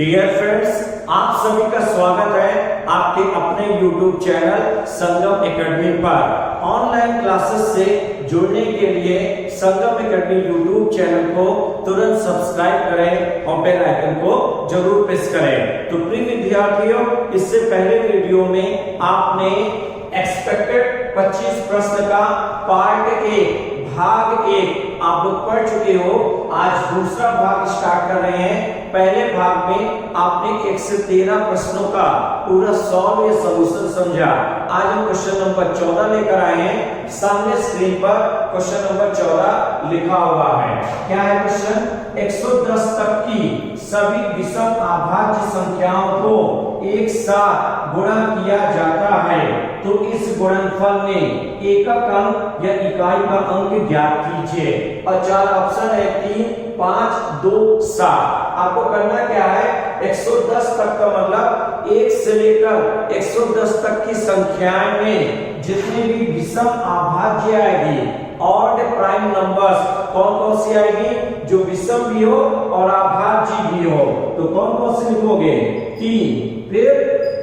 Dear friends, आप सभी का स्वागत है आपके अपने YouTube चैनल संगम एकेडमी पर। ऑनलाइन क्लासेस से जुड़ने के लिए संगम एकेडमी YouTube चैनल को तुरंत सब्सक्राइब करें और बेल आइकन को जरूर प्रेस करें। तो प्रिय विद्यार्थियों, इससे पहले वीडियो में आपने एक्सपेक्टेड 25 प्रश्न का पार्ट 1 भाग 1 आप लोग पढ़ चुके हो। आज दूसरा भाग स्टार्ट कर रहे हैं। पहले भाग में आपने 1 से 13 प्रश्नों का पूरा सॉल्व या सॉल्यूशन समझा। आज हम क्वेश्चन नंबर 14 लेकर आए हैं। सामने स्क्रीन पर क्वेश्चन नंबर 14 लिखा हुआ है। क्या है क्वेश्चन? 110 तक की सभी विषम अभाज्य संख्याओं को एक साथ गुणा किया जाता है, तो इस गुणनफल में एकक अंक या इकाई का अंक ज्ञात कीजिए। और 4 ऑप्शन है, 3, 5, 2, 7। आपको करना क्या है? 110 तक का मतलब 1 से लेकर 110 तक की संख्याएं में जितनी भी विषम अभाज्य आएगी, ऑड प्राइम नंबर्स कौन कौन सी आएगी? जो विषम भी हो और अभाज्य भी हो। तो कौन कौन सी लिखोगे? 3, फिर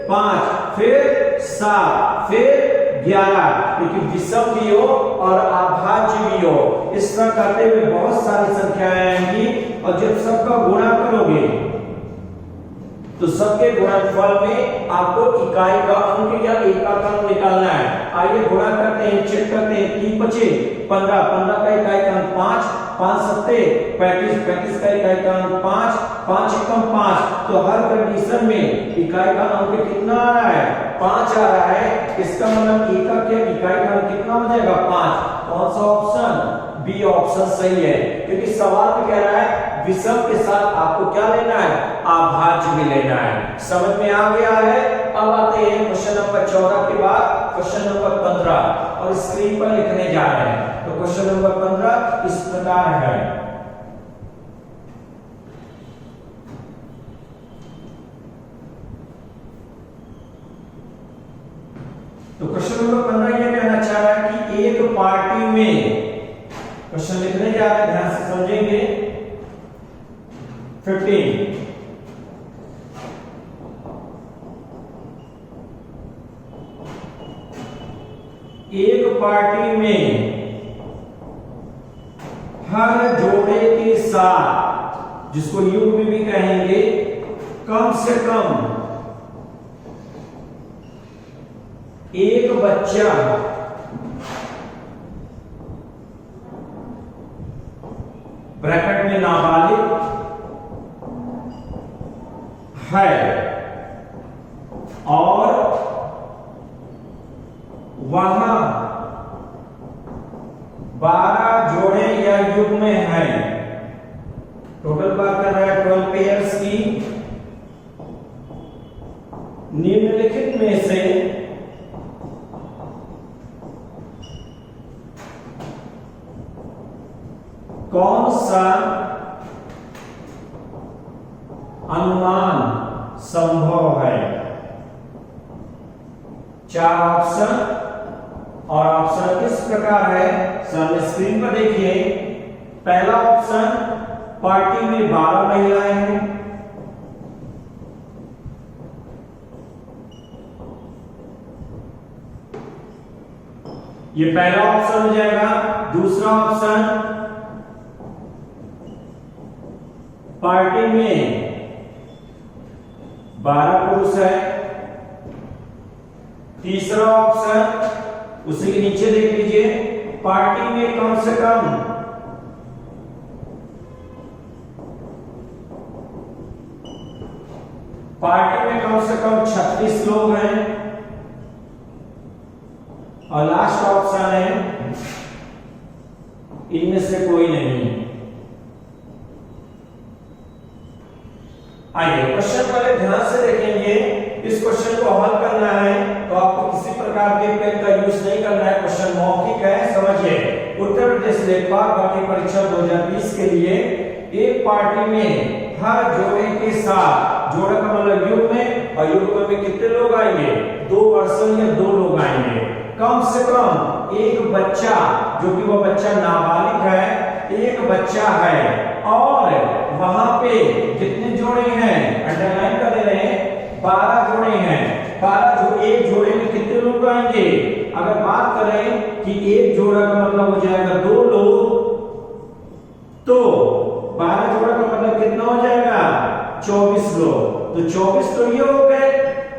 5, फिर 7, फिर 11, क्योंकि विषम भी हो और अभाज्य भी हो। इस तरह करते हुए बहुत सारी संख्याएं आएंगी और जब सबका गुणा करोगे तो सबके गुणनफल में आपको इकाई का अंक या एकक अंक निकालना है। आइए गुणा करते हैं, चेक करते हैं। 3 5 15, 15 का इकाई का अंक 5, 5 7 35, 35 का इकाई का अंक 5, 5 एकम 5। तो हर कंडीशन में इकाई का अंक कितना आ रहा है? 5 आ रहा है। इसका मतलब एकक या इकाई का अंक कितना हो जाएगा? 5। कौन सा ऑप्शन? बी ऑप्शन सही है, क्योंकि सवाल में कह रहा है विषम के साथ आपको क्या लेना है? अभाज्य भी लेना है। समझ में आ गया है? अब आते हैं क्वेश्चन नंबर 14 के बाद क्वेश्चन नंबर 15 और स्क्रीन पर लिखने जा रहे हैं। तो क्वेश्चन नंबर 15 इस प्रकार है। तो क्वेश्चन नंबर 15 ये कहना चाह रहा है कि एक पार्टी में, क्वेश्चन लिखने जा रहे हैं, ध्यान से समझेंगे। 15 एक पार्टी में हर जोड़े के साथ, जिसको युग्म भी कहेंगे, कम से कम एक बच्चा ब्रैकेट में नाबालिग है और वहां 12 जोड़े या युग्म हैं। टोटल बात कर रहा है 12 पेयर्स की। निम्नलिखित में से कौन सा अनुमान संभव है? 4 ऑप्शन और ऑप्शन किस प्रकार है? सामने स्क्रीन पर देखिए। पहला ऑप्शन, पार्टी में 12 महिलाएं हैं। ये पहला ऑप्शन हो जाएगा। दूसरा ऑप्शन, पार्टी में 12 पुरुष है। तीसरा ऑप्शन, उसी के नीचे देख लीजिए, पार्टी में कम से कम 36 लोग हैं। और लास्ट ऑप्शन है, इनमें से कोई नहीं। आइए क्वेश्चन पहले ध्यान से देखेंगे। इस क्वेश्चन को हल करना है तो आपको किसी प्रकार के पेन का यूज नहीं करना है। क्वेश्चन मौखिक है, समझिए। उत्तर प्रदेश लेखपाल भर्ती परीक्षा 2020 के लिए एक पार्टी में हर जोड़े के साथ, जोड़े का मतलब युग्म में, और युग्म में कितने लोग आएंगे? 2 पर्सन या 2 लोग आएंगे। कम से कम एक बच्चा, जो कि वह बच्चा नाबालिग है, एक बच्चा है और वहां पे कितने जोड़े हैं, 12 जोड़े हैं। 12 जो एक जोड़े में कितने लोग आएंगे? अगर बात करें कि एक जोड़ा का मतलब हो जाएगा 2 लोग, तो 12 जोड़ा का मतलब कितना हो जाएगा? 24 लोग। तो 24 तो ये हो गए।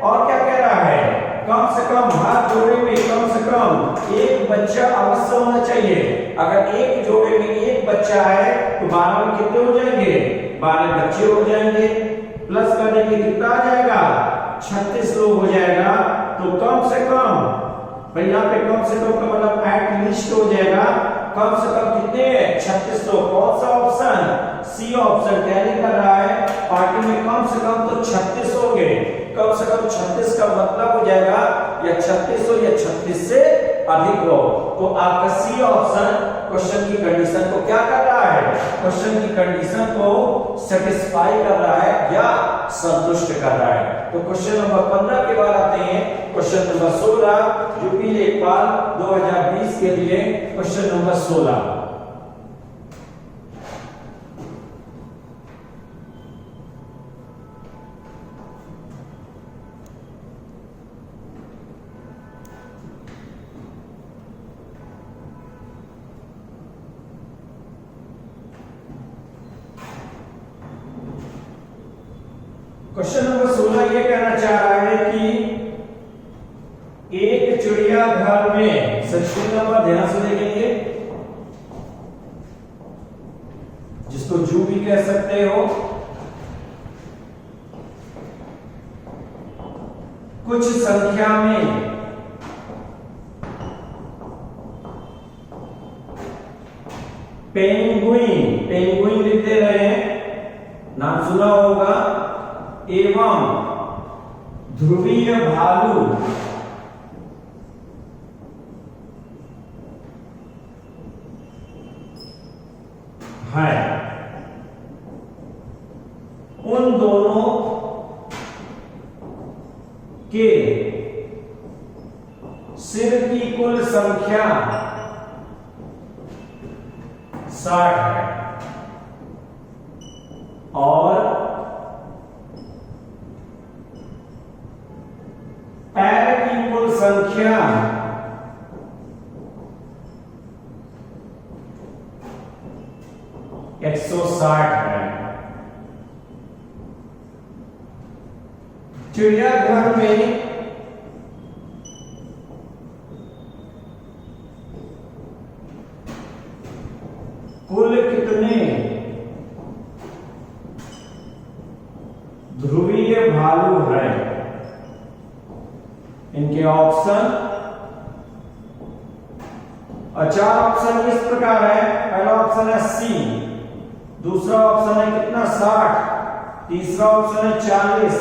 और क्या कह रहा है? कम से कम हर जोड़े में कम से कम एक बच्चा अवश्य होना चाहिए। अगर एक जोड़े में एक बच्चा है तो 12 में कितने हो जाएंगे? 12 बच्चे हो जाएंगे। प्लस करने के कितना आ जाएगा? 36 लोग हो जाएगा। तो कम से कम भाई यहाँ पे कम से कम का मतलब एट लीस्ट हो जाएगा। कम से कम कितने? 36 लोग। कौन सा ऑप्शन? सी ऑप्शन कैरी कर रहा है। पार्टी में कम से कम तो 36 होंगे। कम से कम 36 का मतलब हो जाएगा या 36 हो या 36 से अधिक हो। तो आपका सी ऑप्शन क्वेश्चन की कंडीशन को क्या कर रहा है? क्वेश्चन की कंडीशन को सेटिस्फाई कर रहा है या संतुष्ट कर रहा है। तो क्वेश्चन नंबर 15 के बाद आते हैं क्वेश्चन नंबर 16, यूपी लेखपाल 2020 के लिए क्वेश्चन नंबर 16। क्वेश्चन नंबर 16 ये कहना चाह रहा है कि एक चिड़ियाघर में, सेक्शन नंबर ध्यान से देखेंगे, जिसको जू भी कह सकते हो, कुछ संख्या में पेंगुइन, पेंगुइन लिखते रहे, नाम सुना होगा, एवं ध्रुवीय भालू है, उन दोनों के सिर की कुल संख्या 60 है और पैर की कुल संख्या 160 है। चिड़ियाघर में कुल कितने ध्रुवीय भालू हैं? इनके ऑप्शन और 4 ऑप्शन इस प्रकार है। पहला ऑप्शन है सी, दूसरा ऑप्शन है कितना? 60, तीसरा ऑप्शन है 40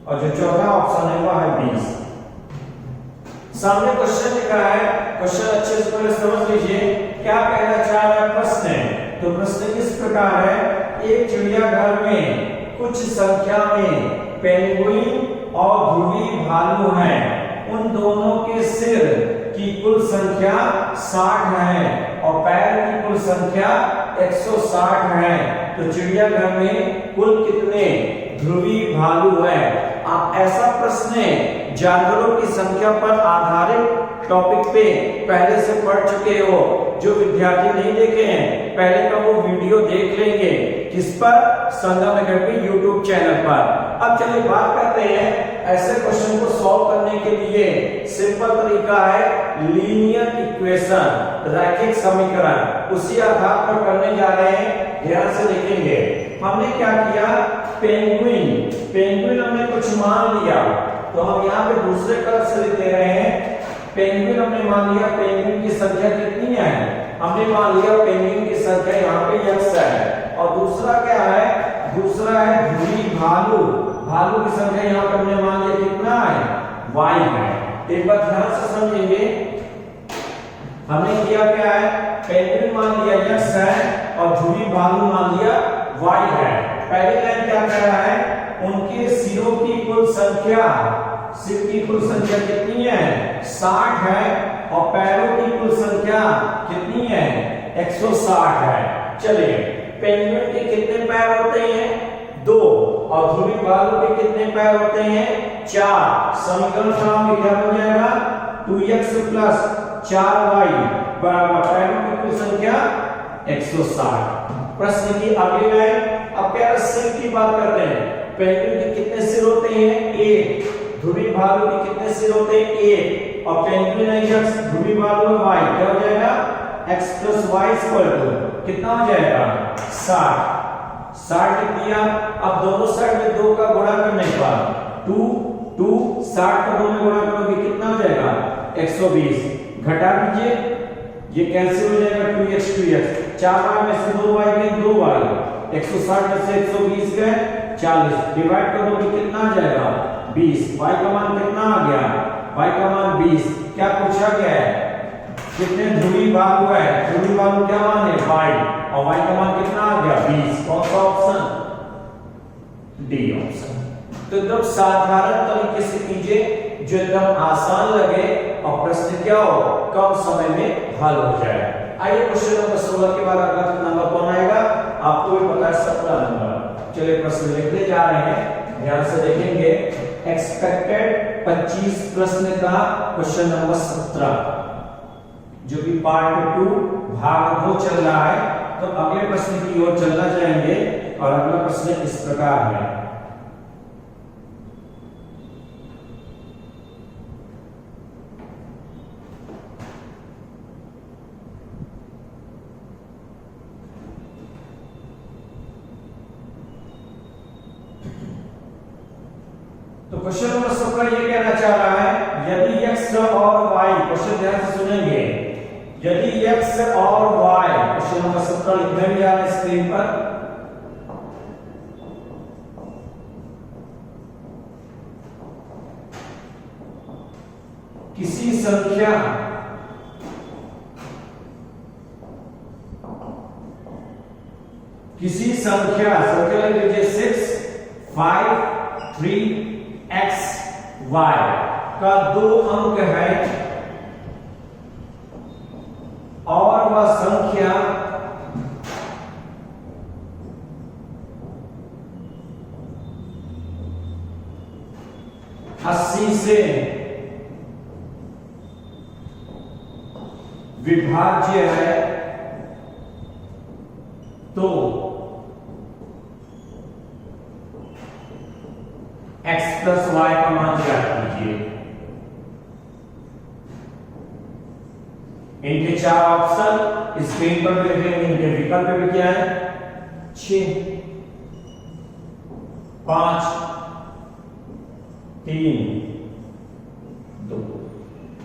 और जो चौथा ऑप्शन है वह है 20। सामने क्वेश्चन लिखा है, क्वेश्चन अच्छे से पहले समझ लीजिए क्या कहना चाह रहा है प्रश्न। तो प्रश्न इस प्रकार है, एक चिड़ियाघर में कुछ संख्या में पेंगुइन और ध्रुवी भालू हैं, उन दोनों के सिर की कुल संख्या 60 है और पैर की कुल संख्या 160 है। तो चिड़ियाघर में कुल कितने ध्रुवी भालू हैं? आप ऐसा प्रश्न जानवरों की संख्या पर आधारित टॉपिक पे पहले से पढ़ चुके हो। जो विद्यार्थी नहीं देखे हैं पहले का वो वीडियो देख लेंगे। किस पर? संगम एकेडमी यूट्यूब चैनल पर। अब चलिए बात करते हैं ऐसे क्वेश्चन को सॉल्व करने के लिए सिंपल तरीका है लीनियर इक्वेशन, रैखिक समीकरण, उसी आधार पर करने जा रहे हैं। ध्यान से देखेंगे हमने क्या किया। पेंगुइन हमने कुछ मान लिया, तो हम यहाँ पे दूसरे कलर से लिख दे रहे हैं। पेंगुइन हमने मान लिया, पेंगुइन की संख्या कितनी है? हमने मान लिया पेंगुइन की संख्या यहाँ पे x है। और दूसरा क्या है? दूसरा है ध्रुवी भालू, भालू की संख्या यहाँ पे हमने मान लिया कितना है? y है। एक बार ध्यान से समझेंगे, हमने किया क्या है? पेंगुइन मान लिया x है और ध्रुवी भालू मान लिया y है। पहली लाइन क्या कह रहा है? उनके सिरों की कुल संख्या, सिर की कुल संख्या कितनी है? 60 है और पैरों की कुल संख्या कितनी है? 160 है। चलिए पेंगुइन के कितने पैर होते हैं? 2 और ध्रुवी बालों के कितने पैर होते हैं? 4। समीकरण फॉर्म में क्या बन जाएगा? 2x प्लस 4y बराबर पैरों की कुल संख्या 160। प्रश्न की अगली लाइन, अब क्या सिर की बात करते हैं। पेंगुइन के कितने सिर होते हैं? 1। ध्रुवी भालू के कितने सिर होते हैं? 1। और पेंगुइन एक्स ध्रुवी भालू में y क्या हो जाएगा? x + y = कितना हो जाएगा? 60। 60 लिख दिया। अब दोनों साइड में 2 का गुणा करने पर 2 2 60 का 2 में गुणा करोगे कितना हो जाएगा? 120। घटा दीजिए, ये कैंसिल हो जाएगा। 2x 2x 4y में से 2y गए 2y, 160 में से 120 गए 40। डिवाइड कर दोगे कितना आ जाएगा? 20। y का मान कितना आ गया? y का मान 20। क्या पूछा गया है? कितने ध्रुवी भालू है? ध्रुवी भालू क्या मान है? y। और y का मान कितना आ गया? 20। कौन सा ऑप्शन? D option. तो एकदम साधारण तरीके से कीजिए, जो एकदम आसान लगे और प्रश्न क्या हो? कम समय में हल हो जाए। आइए क्वेश्चन नंबर 16 के बाद अगला नंबर कौन आएगा? आपको भी पता है, 17 नंबर। चलिए प्रश्न लिखने जा रहे हैं, ध्यान से देखेंगे। एक्सपेक्टेड 25 प्रश्न का क्वेश्चन नंबर 17, जो कि पार्ट 2 भाग 2 चल रहा है। तो अगले प्रश्न की ओर चलना चाहेंगे और अगला प्रश्न इस प्रकार है। तो क्वेश्चन नंबर 17 ये कहना चाह रहा है, यदि x और y, क्वेश्चन ध्यान से सुनेंगे, यदि x और y, क्वेश्चन नंबर 17 लिखने भी आ रहा है स्क्रीन पर। किसी संख्या संख्या लिख लीजिए 6 5 3 x y का 2 अंक है और वह संख्या अस्सी से विभाज्य है, तो x + y का मान ज्ञात कीजिए। इनके 4 ऑप्शन स्क्रीन पर भी लिखेंगे, इनके विकल्प भी क्या है? 6 5 3 2।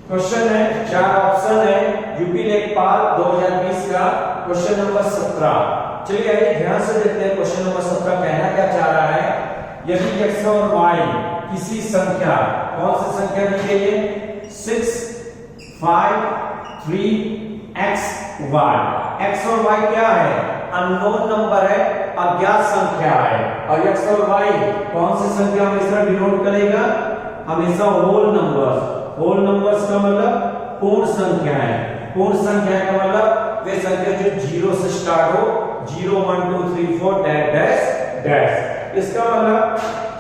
क्वेश्चन है, 4 ऑप्शन है, यूपी लेखपाल 2020 का क्वेश्चन नंबर 17। चलिए आइए ध्यान से देखते हैं क्वेश्चन नंबर 17 कहना क्या चाह रहा है। यदि x और y किसी संख्या, कौन सी संख्या दी गई है? 6 5 3 x y। x और y क्या है? अननोन नंबर है, अज्ञात संख्या है। और x और y कौन सी संख्या हमेशा डिनोट करेगा? हमेशा होल नंबर्स। होल नंबर्स का मतलब पूर्ण संख्या है। पूर्ण संख्या का मतलब वे संख्या जो 0 से स्टार्ट हो, 0 1 2 3 4 डैश डैश। इसका मतलब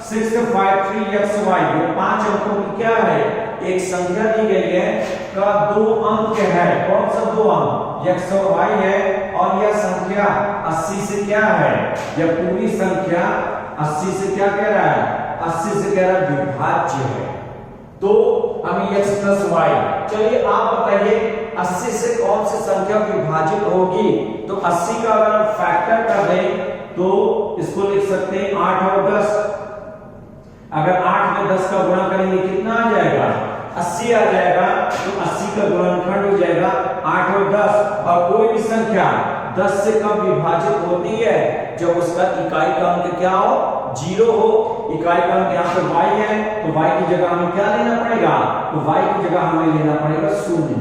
6 5 3 x y, ये 5 अंकों की क्या है? एक संख्या दी गई है का 2 अंक है। कौन सा 2 अंक? x और y है। और यह संख्या 80 से क्या है? यह पूरी संख्या 80 से क्या कह रहा है? 80 से कह रहा है विभाज्य है। तो अभी x + y, चलिए आप बताइए 80 से कौन सी संख्या विभाजित होगी? तो 80 का अगर हम फैक्टर कर दें तो इसको लिख सकते हैं 8 और 10। अगर 8 में 10 का गुणा करेंगे कितना आ जाएगा? 80 आ जाएगा। तो 80 का गुणनखंड हो जाएगा 8 और 10। और कोई भी संख्या 10 से कम विभाजित होती है जब उसका इकाई का अंक क्या हो? 0 हो। इकाई का अंक यहाँ पे y है, तो y की जगह हमें क्या लेना पड़ेगा? तो y की जगह हमें लेना पड़ेगा 0।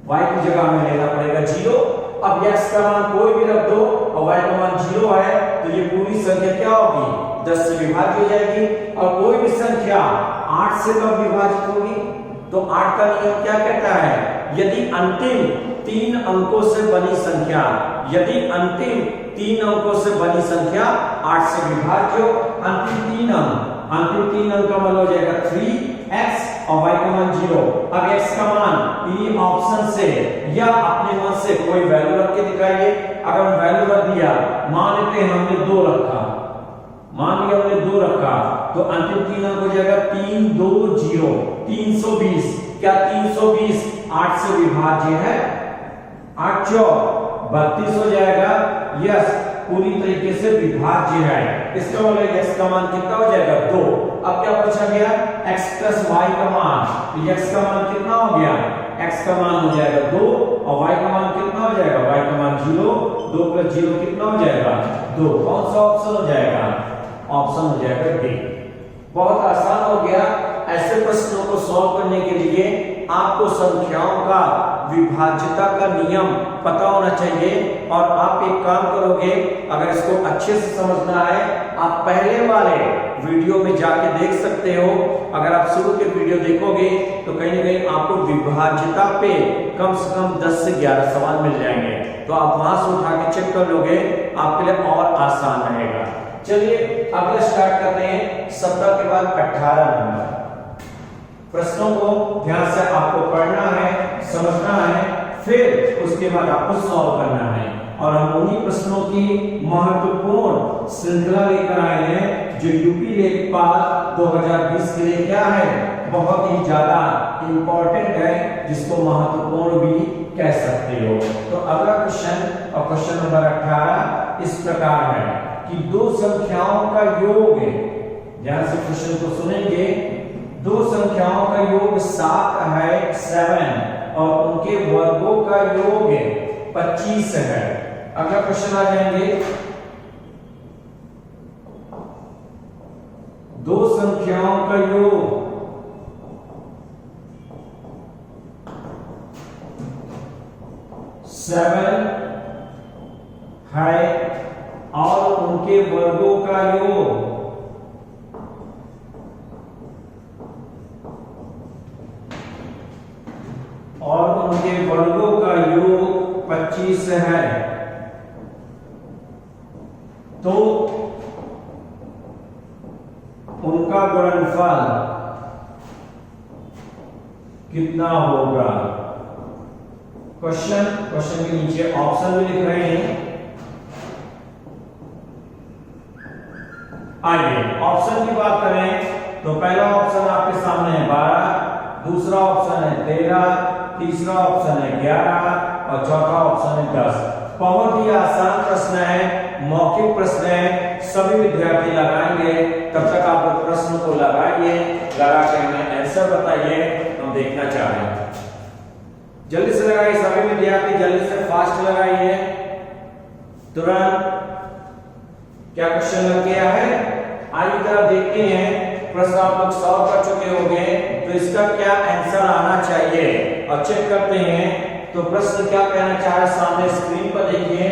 y की जगह हमें लेना पड़ेगा 0। अब x का मान कोई भी रख दो और y का मान 0 है, तो ये पूरी संख्या क्या होगी? 10 से विभाजित हो जाएगी। और कोई भी संख्या 8 से कम विभाजित होगी, तो 8 का नियम क्या कहता है? यदि अंतिम तीन अंकों से बनी संख्या, यदि अंतिम तीन अंकों से बनी संख्या 8 से विभाज्य हो, अंतिम तीन अंक का मान हो जाएगा 3x और y का मान 0। अब x का मान इन्हीं ऑप्शन से या अपने मन से कोई वैल्यू रख के दिखाइए। अगर हम वैल्यू रख दिया, मान लेते हैं हमने 2 रखा, मान लिया हमने 2 रखा, तो अंतिम तीन अंक हो जाएगा 3 2 0 320। क्या 320 8 से विभाज्य है? 8 4 32 हो जाएगा। यस, पूरी तरीके से विभाज्य है। इसका मतलब x का मान कितना हो जाएगा 2। अब क्या पूछा गया? x प्लस y का मान, तो x का मान कितना हो गया? x का मान हो जाएगा 2 और y का मान कितना हो जाएगा? y का मान 0। 2 प्लस 0 कितना हो जाएगा? 2। कौन सा ऑप्शन हो जाएगा? ऑप्शन हो जाएगा डी। बहुत आसान हो गया। ऐसे प्रश्नों को सॉल्व करने के लिए आपको संख्याओं का विभाज्यता का नियम पता होना चाहिए। और आप एक काम करोगे, अगर इसको अच्छे से समझना है, आप पहले वाले वीडियो में जाके देख सकते हो। अगर आप शुरू के वीडियो देखोगे तो कहीं ना कहीं आपको विभाज्यता पे कम से कम 10 से 11 सवाल मिल जाएंगे, तो आप वहां से उठा के चेक कर लोगे, आपके लिए और आसान रहेगा। चलिए अगला स्टार्ट करते हैं। 17 के बाद 18 नंबर। प्रश्नों को ध्यान से आपको पढ़ना है, समझना है, फिर उसके बाद आपको सॉल्व करना है। और हम उन्हीं प्रश्नों की महत्वपूर्ण श्रृंखला लेकर आए हैं जो यूपी लेखपाल 2020 के लिए क्या है, बहुत ही ज्यादा इंपॉर्टेंट है, जिसको महत्वपूर्ण भी कह सकते हो। तो अगला क्वेश्चन और क्वेश्चन नंबर 18 इस प्रकार है कि दो संख्याओं का योग, ध्यान से क्वेश्चन को सुनेंगे, दो संख्याओं का योग 7 है 7 और उनके वर्गों का योग 25 है। अगला क्वेश्चन आ जाएंगे, दो संख्याओं का योग 7 है और उनके वर्गों का योग 25 है। तो उनका गुणनफल कितना होगा? क्वेश्चन के नीचे ऑप्शन भी लिख रहे हैं। आइए ऑप्शन की बात करें तो पहला ऑप्शन आपके सामने है 12, दूसरा ऑप्शन है 13, तीसरा ऑप्शन है 11 और चौथा ऑप्शन है 10। बहुत ही आसान प्रश्न है, मौखिक प्रश्न है, सभी विद्यार्थी लगाएंगे। तब तक आप लोग प्रश्न को लगाइए, लगा के हमें आंसर बताइए, हम देखना चाह रहे हैं। जल्दी से लगाइए सभी विद्यार्थी, जल्दी से फास्ट लगाइए तुरंत। क्या क्वेश्चन लग गया है? आइए जरा देखते हैं, प्रश्न आप लोग सॉल्व कर चुके होंगे तो इसका क्या आंसर आना चाहिए और चेक करते हैं। तो प्रश्न क्या कहना चाह रहा है, सामने स्क्रीन पर देखिए।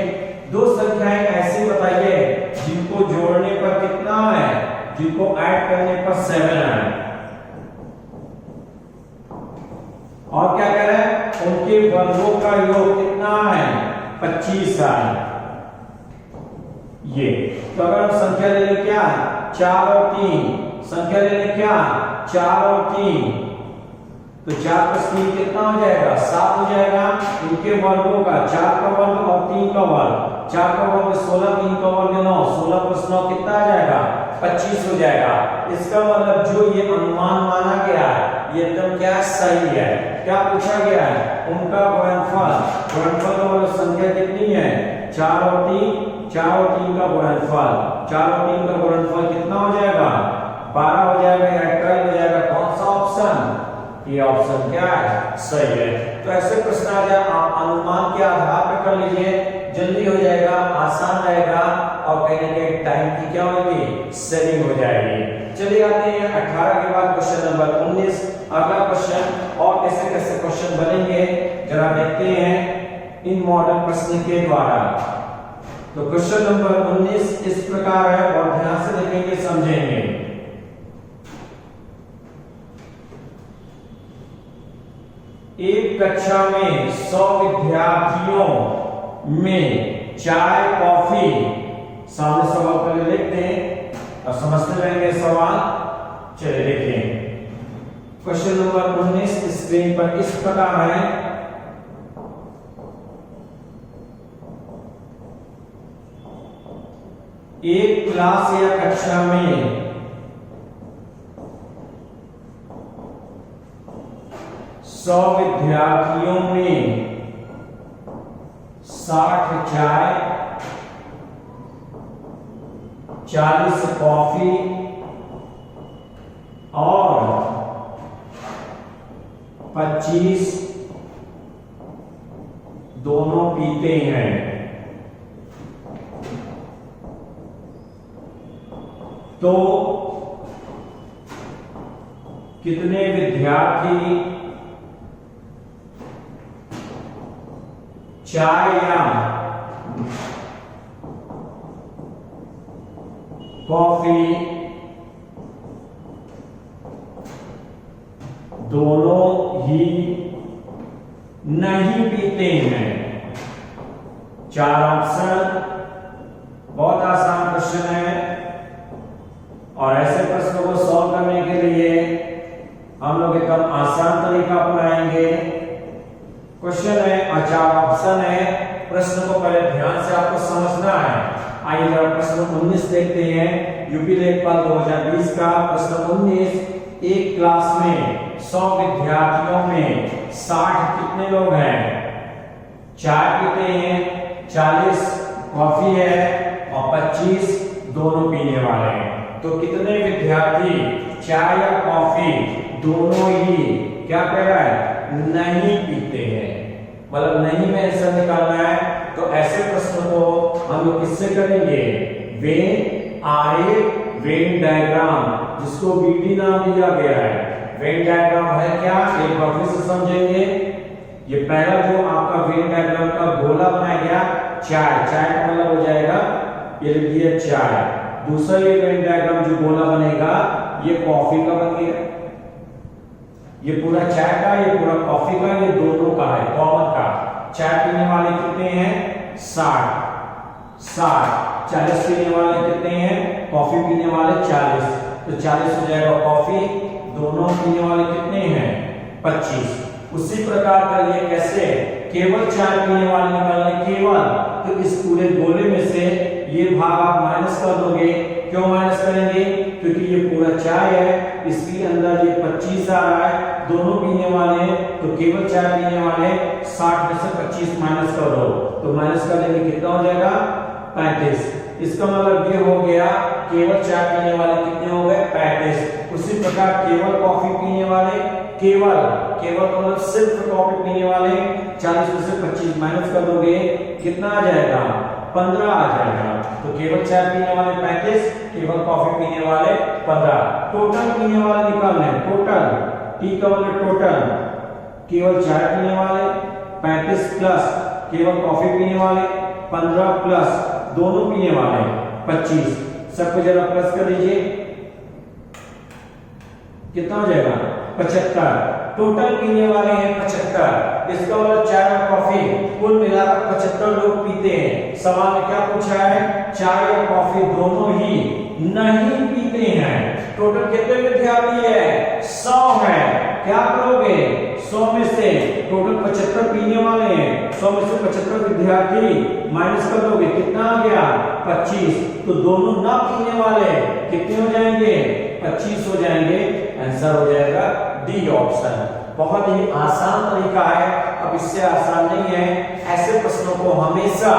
दो संख्याएं ऐसी बताइए जिनको जोड़ने पर कितना है, जिनको ऐड करने पर 7 है। और क्या कह रहा है, उनके वर्गों का योग कितना है, 25 है। ये तो अगर हम संख्या ले लें क्या, 4 और 3, संख्या ले लें क्या, 4 और 3, तो 4 प्लस 3 कितना हो जाएगा, 7 हो जाएगा। इनके वर्गों का 4 का वर्ग और 3 का वर्ग, 4 का वर्ग 16, 3 का वर्ग 9, 16 प्लस 9 कितना आ जाएगा, 25 हो जाएगा। इसका मतलब जो ये अनुमान माना गया है ये एकदम क्या सही है। क्या पूछा गया है, उनका गुणनफल का संख्या कितनी है, 4 और 3, 4 और 3 का गुणनफल, 4 और 3 का गुणनफल कितना हो जाएगा, 12 हो जाएगा या 12 हो जाएगा। कौन सा ऑप्शन, ये ऑप्शन क्या है, सही है। तो ऐसे प्रश्न आ जाए आप अनुमान के आधार पर कर लीजिए, जल्दी हो जाएगा, आसान रहेगा और कहीं ना कहीं टाइम की क्या होगी, सेविंग हो जाएगी। चलिए आते हैं 18 के बाद क्वेश्चन नंबर 19। अगला क्वेश्चन और कैसे कैसे क्वेश्चन बनेंगे जरा देखते हैं इन मॉडल प्रश्न के द्वारा। तो क्वेश्चन नंबर 19 इस प्रकार है और ध्यान से देखेंगे, समझेंगे। एक कक्षा में 100 विद्यार्थियों में चाय कॉफी, सामने सवाल पहले लिखते हैं और समझते रहेंगे सवाल। चलिए देखिए क्वेश्चन नंबर 19 स्क्रीन पर इस प्रकार है। एक क्लास या कक्षा में 100 विद्यार्थियों में 60 चाय, 40 कॉफी और 25 दोनों पीते हैं। तो कितने विद्यार्थी चाय या कॉफी दोनों ही नहीं पीते हैं? चार ऑप्शन। बहुत आसान क्वेश्चन है और ऐसे प्रश्नों को सॉल्व करने के लिए हम लोग एकदम आसान तरीका अपनाएंगे। क्वेश्चन है और चार ऑप्शन है। प्रश्न को पहले ध्यान से आपको समझना है। आइए जरा प्रश्न 19 देखते हैं। यूपी लेखपाल 2020 का प्रश्न 19। एक क्लास में 100 विद्यार्थियों में 60 कितने लोग हैं? चाय पीते हैं, 40 कॉफी है और 25 दोनों पीने वाले हैं। तो कितने विद्यार्थी चाय या कॉफी दोनों ही क्या कह रहा है? नहीं पीते हैं। मतलब नहीं में आंसर निकालना है। तो ऐसे प्रश्न को हम लोग किससे करेंगे? वेन डायग्राम, जिसको बीडी नाम दिया गया है। वेन डायग्राम है क्या? एक बार फिर से समझेंगे। ये पहला जो आपका वेन डायग्राम का गोला बनाया गया, चाय, चाय का मतलब हो जाएगा ये लिख दिया चाय। दूसरा ये वेन डायग्राम जो गोला बनेगा ये कॉफी का बन गया। ये पूरा चाय का, ये पूरा कॉफी का, ये दोनों का है, कॉमन का। चाय पीने वाले कितने हैं? 60। 40 पीने वाले कितने हैं? कॉफी पीने वाले 40। तो 40 हो जाएगा कॉफी। दोनों पीने वाले कितने हैं? 25। उसी प्रकार करिए कैसे? केवल चाय पीने वाले निकालने, केवल। तो इस पूरे गोले में से ये भाग आप माइनस कर दोगे। क्यों माइनस करेंगे? क्योंकि ये पूरा चाय है, इसके अंदर ये 25 आ रहा है, दोनों पीने वाले। तो केवल चाय पीने वाले 60 में से 25 माइनस कर दो। तो माइनस करेंगे कितना हो जाएगा? 35। इसका मतलब ये हो गया केवल चाय पीने वाले कितने हो गए? 35। उसी प्रकार केवल कॉफी पीने वाले, केवल मतलब सिर्फ कॉफी पीने वाले 40 में से 25 माइनस कर दोगे, कितना आ जाएगा? 15 आ जाएगा। तो केवल चाय पीने वाले 35, केवल कॉफी पीने वाले 15। टोटल पीने वाले निकालने, टोटल टी का मतलब टोटल। केवल चाय पीने वाले 35 प्लस केवल कॉफी पीने वाले 15 प्लस दोनों पीने वाले 25। सबको जरा प्लस कर दीजिए, कितना हो जाएगा? 75। टोटल पीने वाले हैं 75। इसका मतलब चाय और कॉफी कुल मिलाकर 75 लोग पीते हैं। सवाल में क्या पूछा है? चाय और कॉफी दोनों ही नहीं पीते हैं। टोटल कितने विद्यार्थी है? 100 है। क्या करोगे? 100 में से टोटल 75 पीने वाले हैं, 100 में से 75 विद्यार्थी माइनस कर दोगे, कितना आ गया? 25। तो दोनों ना पीने वाले कितने हो जाएंगे? 25 हो जाएंगे। आंसर हो जाएगा डी ऑप्शन। बहुत ही आसान तरीका है, अब इससे आसान नहीं है। ऐसे प्रश्नों को हमेशा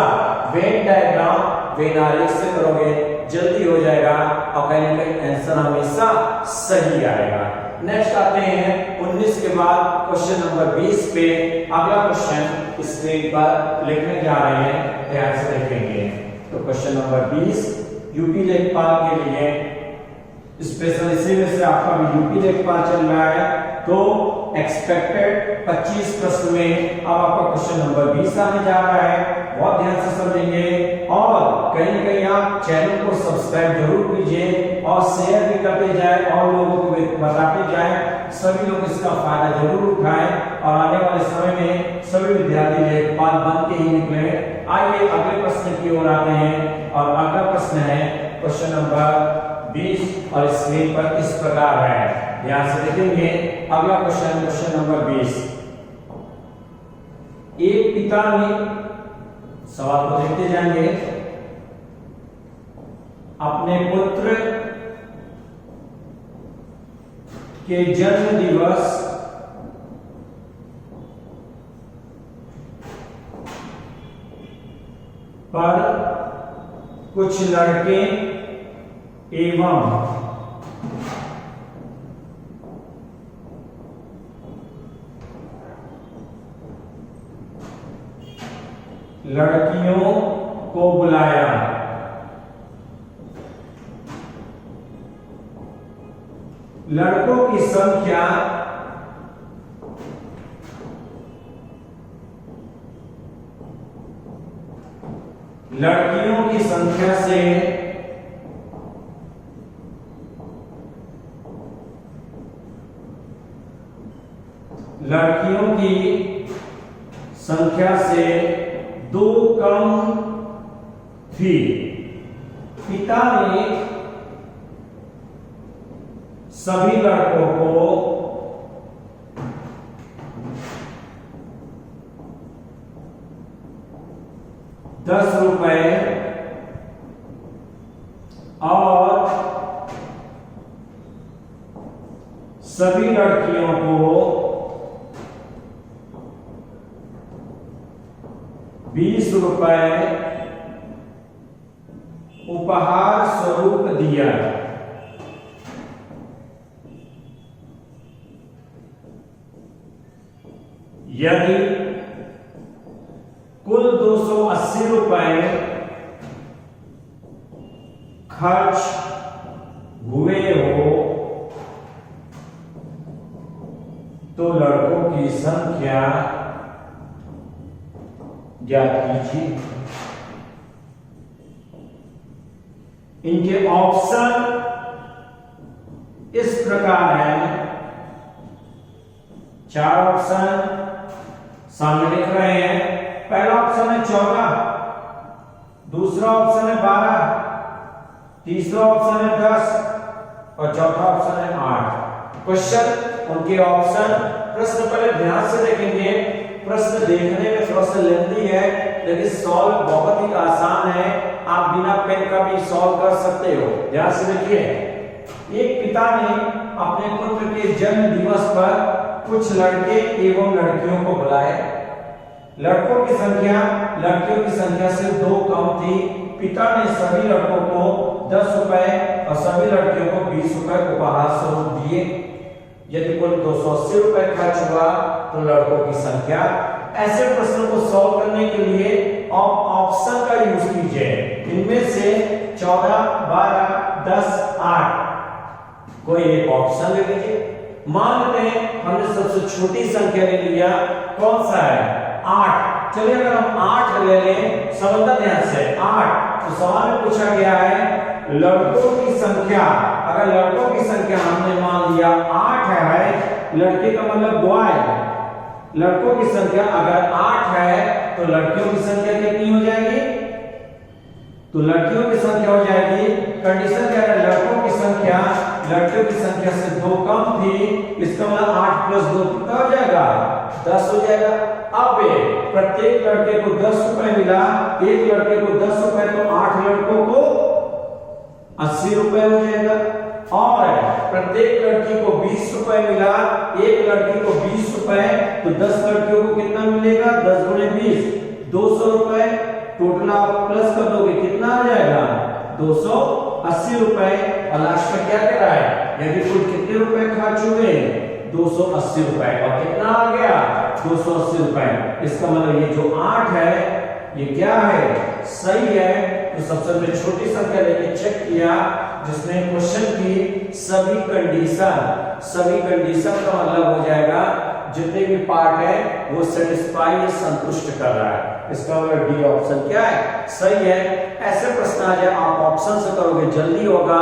वेन डायग्राम, वेन आरेख से करोगे, जल्दी हो जाएगा और कहीं ना कहीं आंसर हमेशा सही आएगा। नेक्स्ट आते हैं 19 के बाद क्वेश्चन नंबर 20 पे। अगला क्वेश्चन स्क्रीन पर लिखने जा रहे हैं, ध्यान से देखेंगे। तो क्वेश्चन नंबर 20 यूपी लेखपाल के लिए स्पेशल, इसी में से आपका भी यूपी लेखपाल चल रहा है। तो एक्सपेक्टेड 25 प्रश्न में अब आपका क्वेश्चन नंबर 20 आने जा रहा है। बहुत ध्यान से समझेंगे और कहीं ना कहीं आप चैनल को सब्सक्राइब जरूर कीजिए और शेयर भी करते जाए और लोगों को बताते जाए, सभी लोग इसका फायदा जरूर उठाएं और आने वाले समय में सभी विद्यार्थी लेखपाल बन के ही निकले। आइए अगले प्रश्न की ओर आते हैं और अगला प्रश्न है क्वेश्चन नंबर 20 और स्क्रीन पर इस प्रकार है, ध्यान से देखेंगे। अगला क्वेश्चन नंबर 20। एक पिता ने, सवाल को देखते जाएंगे, अपने पुत्र के जन्म दिवस पर कुछ लड़के एवं लड़कियों को बुलाया। लड़कों की संख्या लड़कियों की संख्या से दो कम थी। पिता ने सभी लड़कों को ₹10 और सभी लड़कियों को ₹20 उपहार स्वरूप दिया। यदि कुल ₹280 खर्च हुए हो तो लड़कों की संख्या ज्ञात कीजिए। इनके ऑप्शन इस प्रकार हैं, 4 ऑप्शन सामने लिख रहे हैं। पहला ऑप्शन है 14, दूसरा ऑप्शन है 12, तीसरा ऑप्शन है 10 और चौथा ऑप्शन है 8। क्वेश्चन, उनके ऑप्शन, प्रश्न पहले ध्यान से देखेंगे। प्रश्न देखने में थोड़ा सा लेंथी है लेकिन सॉल्व बहुत ही आसान है, आप बिना पेन का भी सॉल्व कर सकते हो। ध्यान से देखिए, एक पिता ने अपने पुत्र के जन्म दिवस पर कुछ लड़के एवं लड़कियों को बुलाए। लड़कों की संख्या लड़कियों की संख्या से 2 कम थी। पिता ने सभी लड़कों को ₹10 और सभी लड़कियों को ₹20 उपहार स्वरूप दिए। यदि कुल ₹280 खर्च हुआ तो लड़कों की संख्या। ऐसे प्रश्नों को सॉल्व करने के लिए आप ऑप्शन का यूज कीजिए। इनमें से 14, 12, 10, 8 कोई एक ऑप्शन ले लीजिए। मान लेते हैं हमने सबसे छोटी संख्या ले लिया, कौन सा है? 8। चलिए अगर हम 8 ले लें, समझना ध्यान से, 8, तो सवाल में पूछा गया है लड़कों की संख्या। अगर लड़कों की संख्या हमने मान लिया 8 है, लड़के का मतलब बॉय, लड़कों की संख्या अगर 8 है तो लड़कियों की संख्या कितनी हो जाएगी? तो लड़कियों की संख्या हो जाएगी, कंडीशन क्या है? लड़कों की संख्या लड़कियों की संख्या से 2 कम थी, इसका मतलब 8 + 2 कितना हो जाएगा? 10 हो जाएगा। अब प्रत्येक लड़के को ₹10 मिला, एक लड़के को ₹10 तो 8 लड़कों को ₹80 हो जाएगा। और प्रत्येक लड़की को ₹20 मिला, एक लड़की को ₹20 तो 10 लड़कियों को कितना मिलेगा? 10 × 20 ₹200। टोटल आप प्लस कर दोगे, कितना आ जाएगा? ₹280। और लास्ट में क्या कह रहा है? यदि कुल कितने रुपए खर्च हुए? ₹280। और कितना आ गया? ₹280। इसका मतलब ये जो 8 है ये क्या है? सही है। तो सबसे पहले छोटी संख्या लेके चेक किया जिसमें क्वेश्चन की सभी कंडीशन का मतलब हो जाएगा जितने भी पार्ट है वो सेटिस्फाई या संतुष्ट कर रहा है। इसका मतलब डी ऑप्शन क्या है? सही है। ऐसे प्रश्न आ जाए आप ऑप्शन से करोगे जल्दी होगा।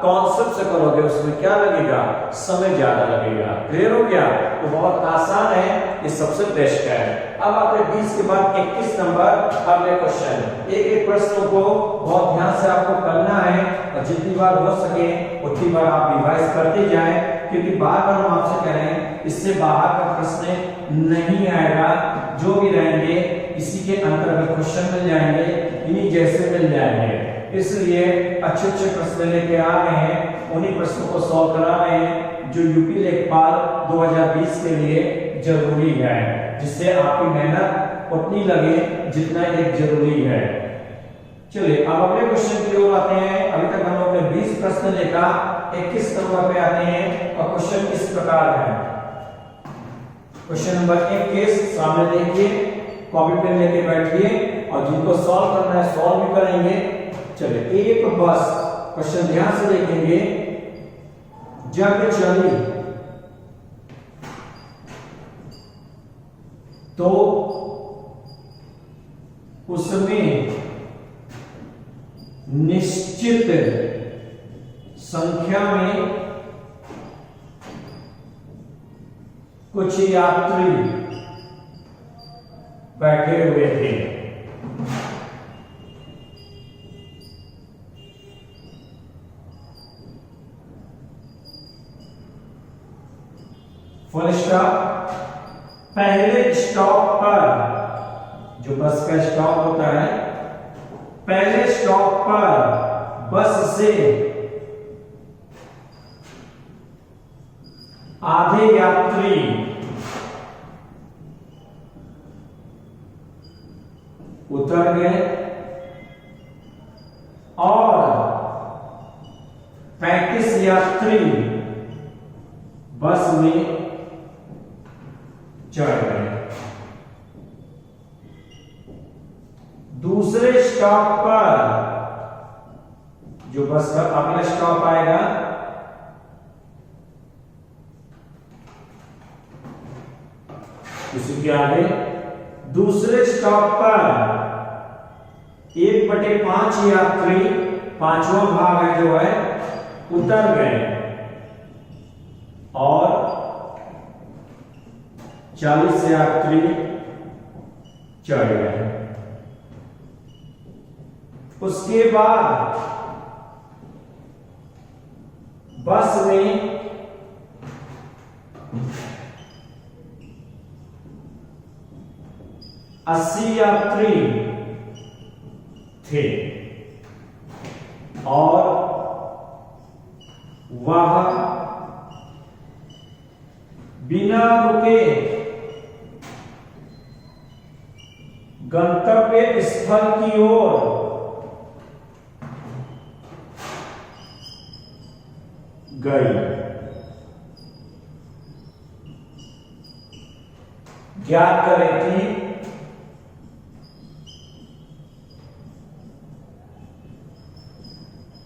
कॉन्सेप्ट से करोगे उसमें क्या लगेगा, समय ज्यादा लगेगा। क्लियर हो गया? तो बहुत आसान है, ये सबसे बेस्ट है। अब आपने 20 के बाद 21 नंबर अगले क्वेश्चन। एक एक प्रश्नों को बहुत ध्यान से आपको करना है और जितनी बार हो सके उतनी बार आप रिवाइज करते जाएं, क्योंकि बार बार हम आपसे कह रहे हैं इससे बाहर का प्रश्न नहीं आएगा। जो भी रहेंगे इसी के अंतर्गत क्वेश्चन मिल जाएंगे, इन्हीं जैसे मिल जाएंगे। इसलिए अच्छे अच्छे प्रश्न लेके आ रहे हैं, उन्हीं प्रश्नों को सॉल्व करा रहे हैं जो यूपी लेखपाल 2020 के लिए जरूरी है, जिससे आपकी मेहनत उतनी लगे जितना एक जरूरी है। चलिए अब अगले क्वेश्चन की ओर आते हैं। अभी तक हम लोग ने 20 प्रश्न लेकर 21 नंबर पे आते हैं और क्वेश्चन इस प्रकार है। क्वेश्चन नंबर 21 सामने देखिए, कॉपी पेन लेके बैठिए और जिनको सॉल्व करना है सॉल्व भी करेंगे। चलिए एक बस क्वेश्चन ध्यान से देखेंगे। जब चली तो उसमें निश्चित संख्या में कुछ यात्री बैठे हुए थे। Full stop. पहले स्टॉप पर, जो बस का स्टॉप होता है, पहले स्टॉप पर बस से आधे यात्री उतर गए और 35 यात्री बस में चढ़ गए। दूसरे स्टॉप पर, जो बस का अगला स्टॉप आएगा, उसी के आगे दूसरे स्टॉप पर 1/5 यात्री, पांचवा भाग है जो है, उतर गए और 40 यात्री चढ़ गए। उसके बाद बस में 80 यात्री थे और वह बिना रुके गंतव्य स्थल की ओर गई। ज्ञात करें कि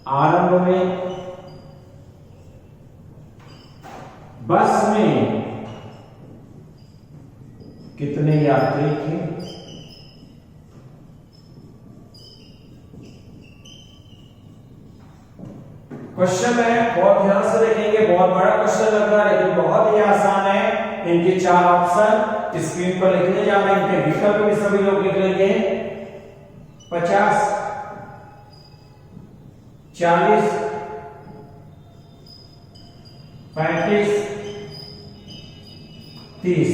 आरंभ में बस में कितने यात्री थे। क्वेश्चन है, बहुत ध्यान से देखेंगे, बहुत बड़ा क्वेश्चन लग रहा है लेकिन बहुत ही आसान है। इनके 4 ऑप्शन स्क्रीन पर लिखने जा रहे हैं, इनके विकल्प भी सभी लोग लिख लेंगे। 50, 40, 35, 30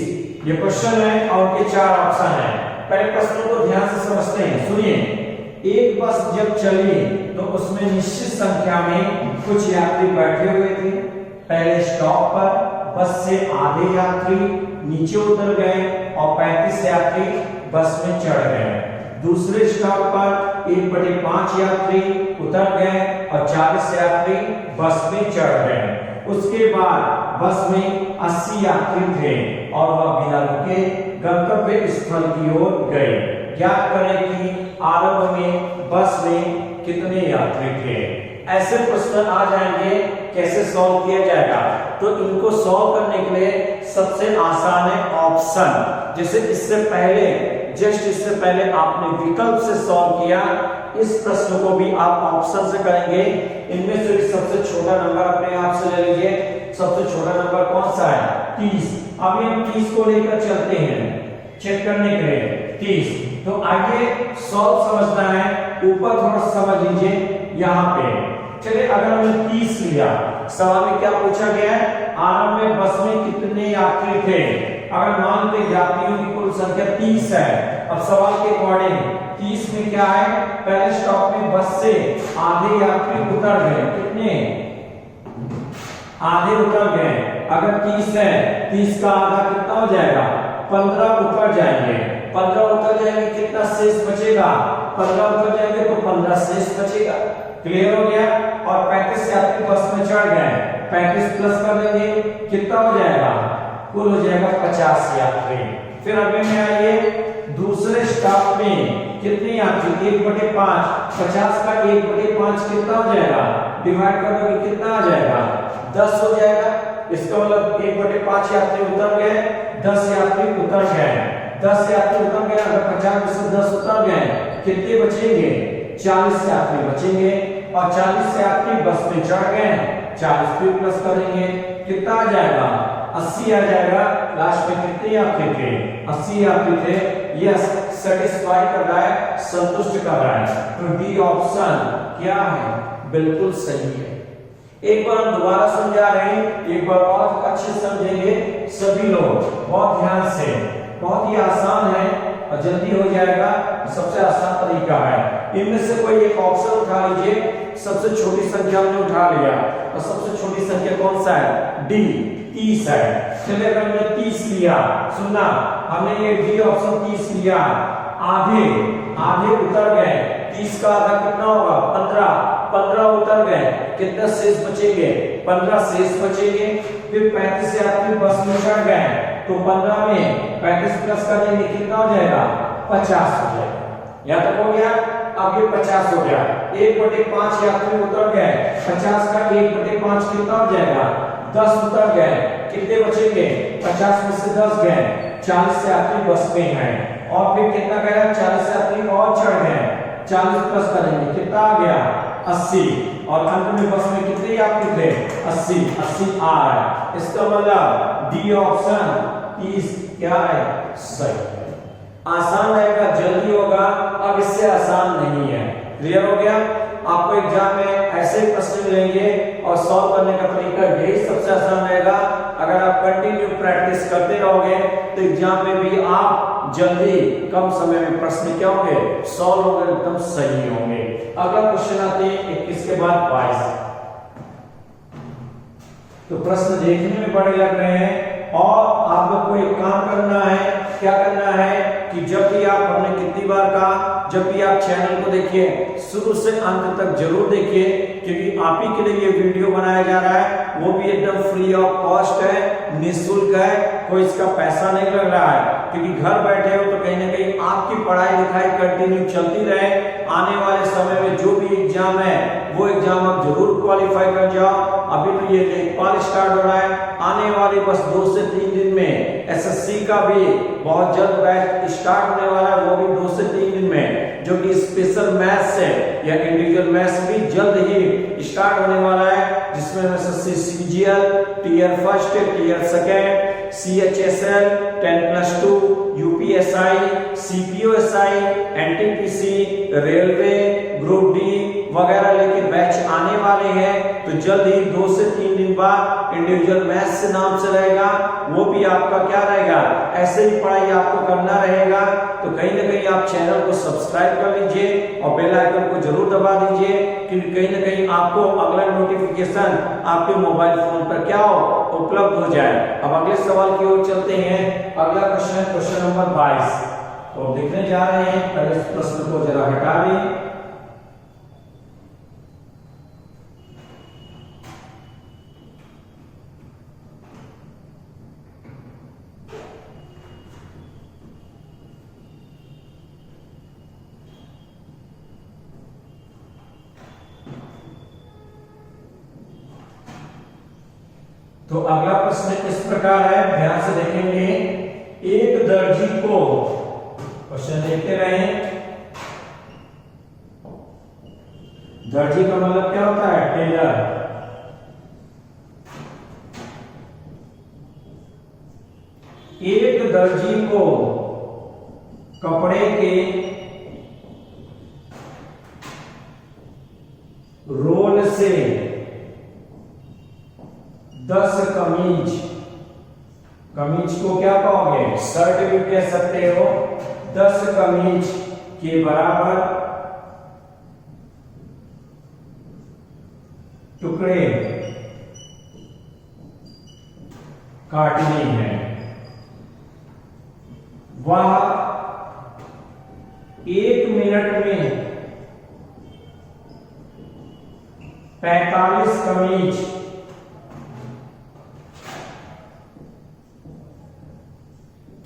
ये क्वेश्चन है और उनके 4 ऑप्शन है। पहले प्रश्नों को ध्यान से समझते हैं, सुनिए। एक बस जब चली तो उसमें निश्चित संख्या में कुछ यात्री बैठे हुए थे। पहले स्टॉप पर बस से आधे यात्री नीचे उतर गए और 35 यात्री बस में चढ़ गए। दूसरे स्टॉप पर 1/5 यात्री उतर गए और 40 यात्री बस में चढ़ गए। उसके बाद बस में 80 यात्री थे और वह बिना रुके गंतव्य स्थल की ओर गए। ज्ञात करें कि आरंभ में बस में कितने यात्री थे। ऐसे प्रश्न आ जाएंगे, कैसे सॉल्व किया जाएगा? तो इनको सॉल्व करने के लिए सबसे आसान है ऑप्शन। जैसे इससे पहले, जस्ट इससे पहले आपने विकल्प से सॉल्व किया, इस प्रश्न को भी आप ऑप्शन से करेंगे। इनमें से सबसे छोटा छोटा नंबर अपने आप से ले लीजिए। सबसे छोटा नंबर कौन सा है? 30। अभी हम 30 को लेकर चलते हैं चेक करने के लिए। 30 तो आइए सॉल्व समझना है, ऊपर थोड़ा समझ लीजिए यहाँ पे। चलिए अगर हमने 30 लिया, सवाल में क्या पूछा गया है? आरंभ में बस में कितने यात्री थे? अगर मान लो यात्रियों की कुल संख्या 30 है। अब सवाल के अकॉर्डिंग 30 में क्या है? पहले स्टॉप में बस से आधे यात्री उतर गए। कितने? आधे उतर गए। अगर 30 है, 30 का आधा कितना हो जाएगा? 15 उतर जाएंगे। 15 उतर जाएंगे, कितना शेष बचेगा? 15 उतर जाएंगे तो 15 शेष बचेगा। क्लियर हो गया? और 35 यात्री बस में चढ़ गए, 35 प्लस कर देंगे, कितना हो जाएगा? कुल हो जाएगा 50 यात्री। फिर अगले में आइए, दूसरे स्टॉप में कितने यात्री? 1/5। 50 का 1/5 कितना हो जाएगा? डिवाइड कर दोगे, कितना आ जाएगा? 10 हो जाएगा। इसका मतलब 1/5 यात्री उतर गए, 10 यात्री उतर गए। 10 यात्री उतर गए, अगर 50 में से 10 उतर गए, कितने बचेंगे? 40 यात्री बचेंगे। और 40 यात्री बस में चढ़ गए, 40 पे प्लस करेंगे, कितना आ जाएगा? 80 आ जाएगा। लास्ट में कितने यात्री थे? 80 यात्री थे। यस, सेटिस्फाई कर रहा है, संतुष्ट कर रहा है। तो डी ऑप्शन क्या है? बिल्कुल सही है। एक बार हम दोबारा समझा रहे हैं, एक बार और अच्छे समझेंगे सभी लोग बहुत ध्यान से। बहुत ही आसान है और जल्दी हो जाएगा, सबसे आसान तरीका है। इनमें से कोई एक ऑप्शन उठा लीजिए। सबसे छोटी संख्या हमने उठा लिया, और सबसे छोटी संख्या कौन सा है? डी, 30 है। चलिए अगर हमने 30 लिया, सुनना, हमने ये डी ऑप्शन 30 लिया, आधे उतर गए, 30 का आधा कितना होगा? 15 उतर गए, कितना शेष बचेंगे? 15 शेष बचेंगे। फिर 35 यात्री बस में चढ़ गए, तो 15 में 35 प्लस करेंगे, कितना हो जाएगा? 50 हो जाएगा। यहाँ तक हो गया। अब ये 50 हो गया। 1/5 यात्री उतर गए, 50 का 1/5 कितना हो जाएगा? 10 उतर गए, कितने बचेंगे? 50 में से 10 गए, 40 यात्री बस में हैं। और फिर कितना गया? 40 यात्री और चढ़ गए, 40 प्लस करेंगे, कितना आ गया? 80। और अंत में बस में कितने यात्री थे? 80 आ रहा है। इसका मतलब डी ऑप्शन 30 क्या है? सही है। आसान रहेगा, जल्दी होगा। अब इससे आसान नहीं है। क्लियर हो गया? आपको एग्जाम में ऐसे प्रश्न मिलेंगे और सॉल्व करने का तरीका यही सबसे आसान रहेगा। अगर आप कंटिन्यू प्रैक्टिस करते रहोगे तो एग्जाम में भी आप जल्दी कम समय में प्रश्न क्या होंगे? सॉल्व होंगे, एकदम सही होंगे। अगला क्वेश्चन आते हैं 21 के बाद 22। तो प्रश्न देखने में बड़े लग रहे हैं और आप लोग को एक काम करना है। क्या करना है कि जब भी आप, हमने कितनी बार कहा, जब भी आप चैनल को देखिए शुरू से अंत तक जरूर देखिए, क्योंकि आप ही के लिए ये वीडियो बनाया जा रहा है। वो भी एकदम फ्री ऑफ कॉस्ट है, निःशुल्क है, कोई इसका पैसा नहीं लग रहा है। क्योंकि घर बैठे हो तो कहीं ना कहीं आपकी पढ़ाई लिखाई कंटिन्यू चलती रहे। आने वाले समय में जो भी एग्जाम है वो एग्जाम आप जरूर क्वालिफाई कर जाओ। अभी तो ये लेखपाल स्टार्ट हो रहा है, आने वाले बस 2 से 3 दिन में एसएससी का भी बहुत जल्द बैच स्टार्ट होने वाला है, वो भी 2 से 3 दिन में, जो कि स्पेशल मैथ्स है या इंडिविजुअल मैथ्स भी जल्द ही स्टार्ट होने वाला है, जिसमें SSC CGL, tier first, tier second, CHSL, 10+2, UPSI, CPOSI, NTPC, railway, group D वगैरह लेके बैच आने वाले हैं। तो जल्द ही 2 से 3 दिन बाद इंडिविजुअल मैथ्स से नाम से रहेगा, वो भी आपका क्या रहेगा? ऐसे ही पढ़ाई आपको करना रहेगा। तो कहीं ना कहीं आप चैनल को सब्सक्राइब कर लीजिए और बेल आइकन को जरूर दबा दीजिए, क्योंकि कहीं ना कहीं आपको अगला नोटिफिकेशन आपके मोबाइल फोन पर क्या हो? उपलब्ध हो जाए। अब अगले सवाल की ओर चलते हैं। अगला क्वेश्चन, क्वेश्चन नंबर 22 तो देखने जा रहे हैं। पहले इस प्रश्न को जरा हटा लें। तो अगला प्रश्न इस प्रकार है, ध्यान से देखेंगे। एक दर्जी को, क्वेश्चन देखते रहे, दर्जी का मतलब क्या होता है? टेलर। एक दर्जी को कपड़े के रोल से 10 कमीज, कमीज को क्या कहोगे, शर्ट भी कह सकते हो, 10 कमीज के बराबर टुकड़े काटने हैं। वह 1 मिनट में 45 कमीज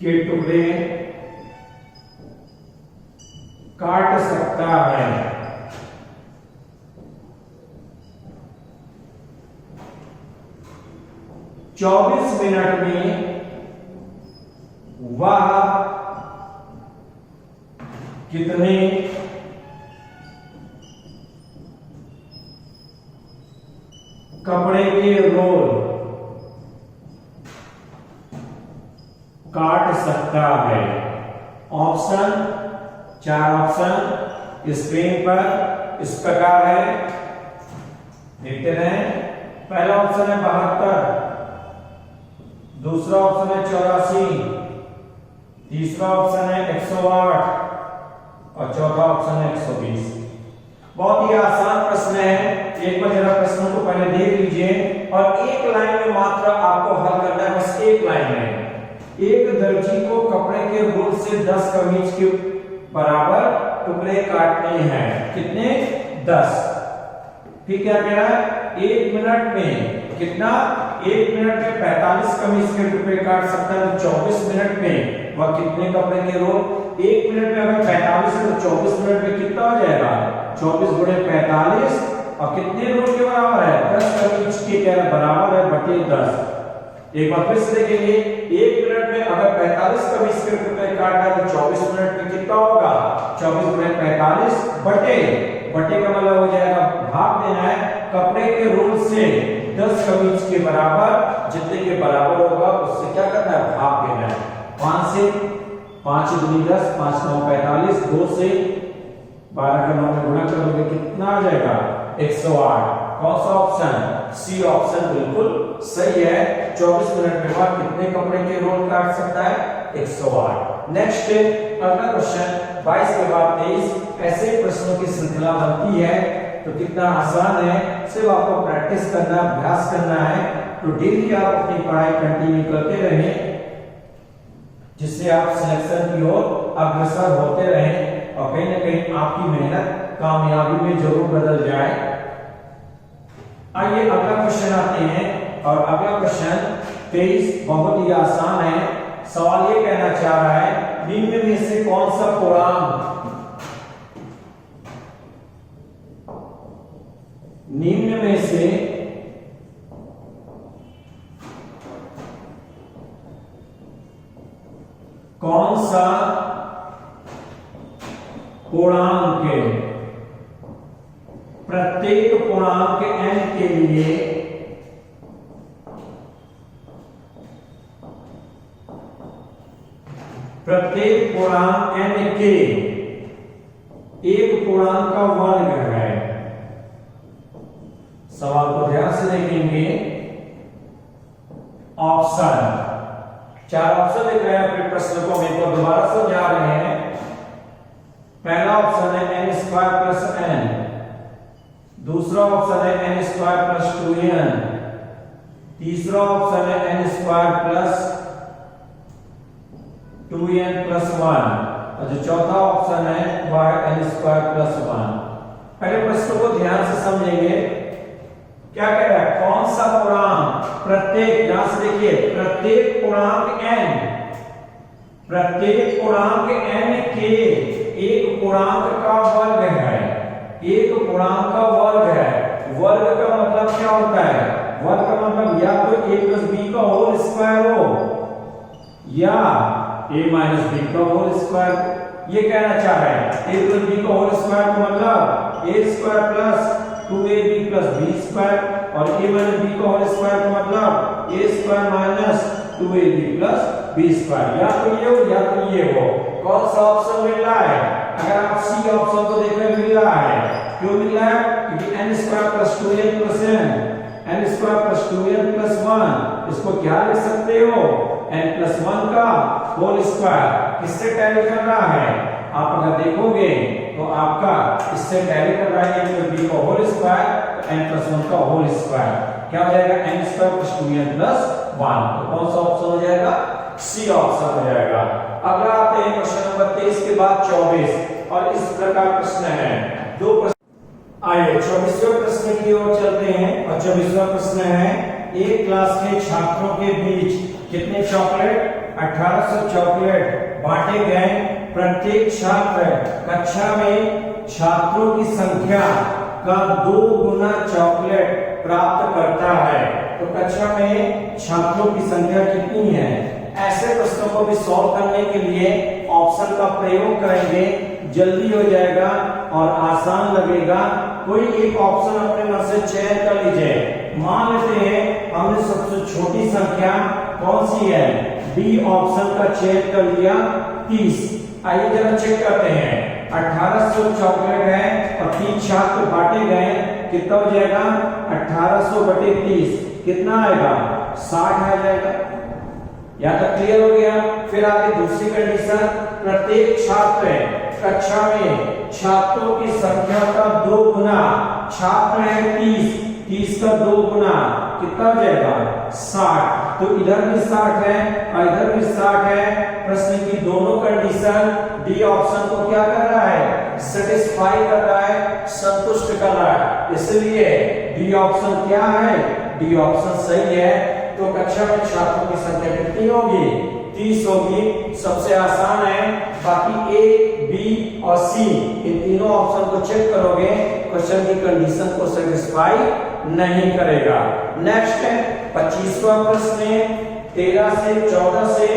के टुकड़े काट सकता है। चौबीस मिनट में वह कितने कपड़े के रोल काट सकता है। ऑप्शन, 4 ऑप्शन स्क्रीन पर इस प्रकार है, देखते रहें। पहला ऑप्शन है 72, दूसरा ऑप्शन है 84, तीसरा ऑप्शन है 108 और चौथा ऑप्शन है 120। बहुत ही आसान प्रश्न है, एक बार जरा प्रश्नों को पहले देख लीजिए और एक लाइन में मात्र आपको हल करना है, बस एक लाइन में। एक दर्जी को कपड़े के रोल से 10 कमीज के बराबर टुकड़े काटने हैं। कितने? 10। ठीक है, कह रहा है 1 मिनट में कितना, 1 मिनट में 45 कमीज के टुकड़े काट सकता है। 24 मिनट में वह कितने कपड़े के रोल, 1 मिनट में अगर 45 है तो 24 मिनट में कितना हो जाएगा, 24 गुणे 45 और कितने रोल के बराबर है, 10 कमीज के क्या बराबर है, बटे 10। एक बार फिर से देखेंगे, 1 मिनट में अगर 45 कमीज के टुकड़े काटना है तो 24 मिनट में कितना होगा, 24 गुणे 45 बटे का मतलब हो जाएगा भाग देना है। कपड़े के रोल से 10 कमीज के बराबर, जितने के बराबर होगा उससे क्या करना है, भाग देना है। 5 से 5 दूनी 10, 5 9 45, 2 से 12 का 9 में गुणा करोगे कितना आ जाएगा, 108। कौन सा ऑप्शन, सी ऑप्शन बिल्कुल सही है। 24 मिनट में वह कितने कपड़े के रोल काट सकता है, 108। नेक्स्ट अगला क्वेश्चन 22 के बाद 23। ऐसे प्रश्नों की श्रृंखला बनती है तो कितना आसान है, सिर्फ आपको प्रैक्टिस करना, अभ्यास करना है। तो डेली आप अपनी पढ़ाई कंटिन्यू करते रहें, जिससे आप सिलेक्शन की ओर अग्रसर होते रहें और कहीं ना कहीं आपकी मेहनत कामयाबी में जरूर बदल जाए। आइए अगला क्वेश्चन आते हैं और अगला क्वेश्चन 23 बहुत ही आसान है। सवाल ये कहना चाह रहा है, निम्न में से कौन सा पूर्णांक, निम्न में से कौन सा पूर्णांक प्रत्येक पूर्णांक n के लिए प्रत्येक पूर्णांक n के एक पूर्णांक का वर्ग है। सवाल को ध्यान से देखेंगे। ऑप्शन, 4 ऑप्शन दिख रहे हैं अपने प्रश्न को हम एक बार दोबारा समझा रहे हैं। पहला ऑप्शन है n स्क्वायर प्लस n, दूसरा ऑप्शन है n स्क्वायर प्लस 2n, तीसरा ऑप्शन है n square plus 2n plus 1 और जो चौथा ऑप्शन है वह है n स्क्वायर प्लस 1। पहले प्रश्न को ध्यान से समझेंगे। क्या कह रहा है, कौन सा पूर्णांक प्रत्येक, यहां से देखिए, प्रत्येक पूर्णांक n, प्रत्येक पूर्णांक n के एक पूर्णांक का वर्ग है। एक पूर्णांक का वर्ग है। वर्ग का मतलब क्या होता है, वर्ग का मतलब या तो a प्लस बी का होल स्क्वायर हो या a माइनस बी का होल स्क्वायर। ये कहना चाह रहे हैं a प्लस बी का होल स्क्वायर का मतलब a square plus 2ab plus B square और a माइनस बी का होल स्क्वायर का मतलब a square minus 2ab plus b square. या तो ये हो या तो ये हो। कौन सा ऑप्शन मिल रहा है? अगर आप सी ऑप्शन को देखें मिल रहा है। क्यों मिल रहा है? क्योंकि n square plus 2n plus n square plus 2n plus 1 इसको क्या लिख सकते हो? n प्लस 1 का होल स्क्वायर। किससे टैली कर रहा है? आप अगर देखोगे तो आपका इससे टैली कर रहा है n प्लस b का होल स्क्वायर n प्लस 1 का होल स्क्वायर। क्या हो जाएगा? n square plus 2n plus 1। तो कौन सा ऑप्शन हो जाएगा? सी ऑप्शन हो जाएगा। अगला आते हैं क्वेश्चन नंबर 23 के बाद 24 और इस प्रकार प्रश्न है। दो प्रश्न आइए 24वें प्रश्न की ओर चलते हैं। और 24वां प्रश्न है, एक क्लास के छात्रों के बीच कितने चॉकलेट? 1800 चॉकलेट बांटे गए। प्रत्येक छात्र कक्षा में छात्रों की संख्या का 2 गुना चॉकलेट प्राप्त करता है। तो कक्षा में छात्रों की संख्या कितनी है? ऐसे प्रश्नों को भी सॉल्व करने के लिए ऑप्शन का प्रयोग करेंगे, जल्दी हो जाएगा और आसान लगेगा। कोई एक ऑप्शन अपने मन से चयन कर लीजिए। मान लेते हैं हमने सबसे छोटी संख्या कौन सी है? बी ऑप्शन का चयन कर लिया 30। आइए जरा चेक करते हैं। 1800 चॉकलेट है और 3 छात्र बांटे गए, कितना हो जाएगा? 1800 बटे 30 कितना आएगा? 60 आ जाएगा। या तो क्लियर हो गया। फिर आगे दूसरी कंडीशन, प्रत्येक छात्र कक्षा में छात्रों की संख्या का 2 गुना। छात्र है 30 का 2 गुना कितना हो जाएगा? 60। तो इधर भी 60 है और इधर भी 60 है। प्रश्न की दोनों कंडीशन डी ऑप्शन को क्या कर रहा है? सेटिस्फाई कर रहा है, संतुष्ट कर रहा है। इसलिए डी ऑप्शन क्या है? डी ऑप्शन सही है। तो कक्षा में छात्रों की संख्या कितनी होगी? 30 होगी। सबसे आसान है। बाकी ए, बी और सी इन तीनों ऑप्शन को चेक करोगे, क्वेश्चन की कंडीशन को सेटिस्फाई नहीं करेगा। नेक्स्ट है 25वां प्रश्न। 13 से 14 से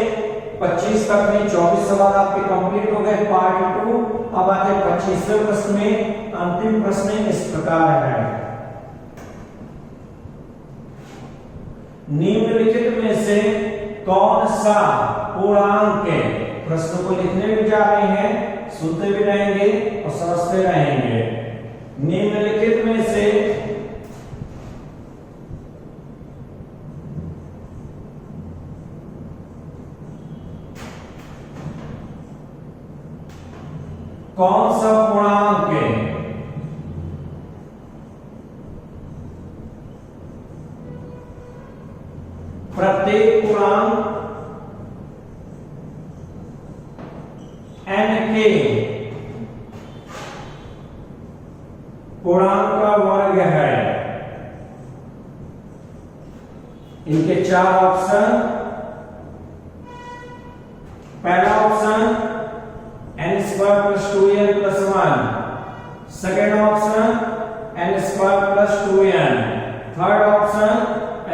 25 तक में 24 सवाल आपके कंप्लीट हो गए पार्ट 2। अब आते हैं 25वें प्रश्न में। अंतिम प्रश्न इस प्रकार है, निम्नलिखित में से कौन सा पूर्णांक है? प्रश्न को लिखने भी जा रहे हैं, सुनते भी रहेंगे और समझते रहेंगे। निम्नलिखित में से कौन सा पूर्णांक है? प्रत्येक पूर्णांक n के पूर्णांक का वर्ग है। इनके 4 ऑप्शन। पहला option n square plus 2n plus 1। Second option n square plus 2n। Third option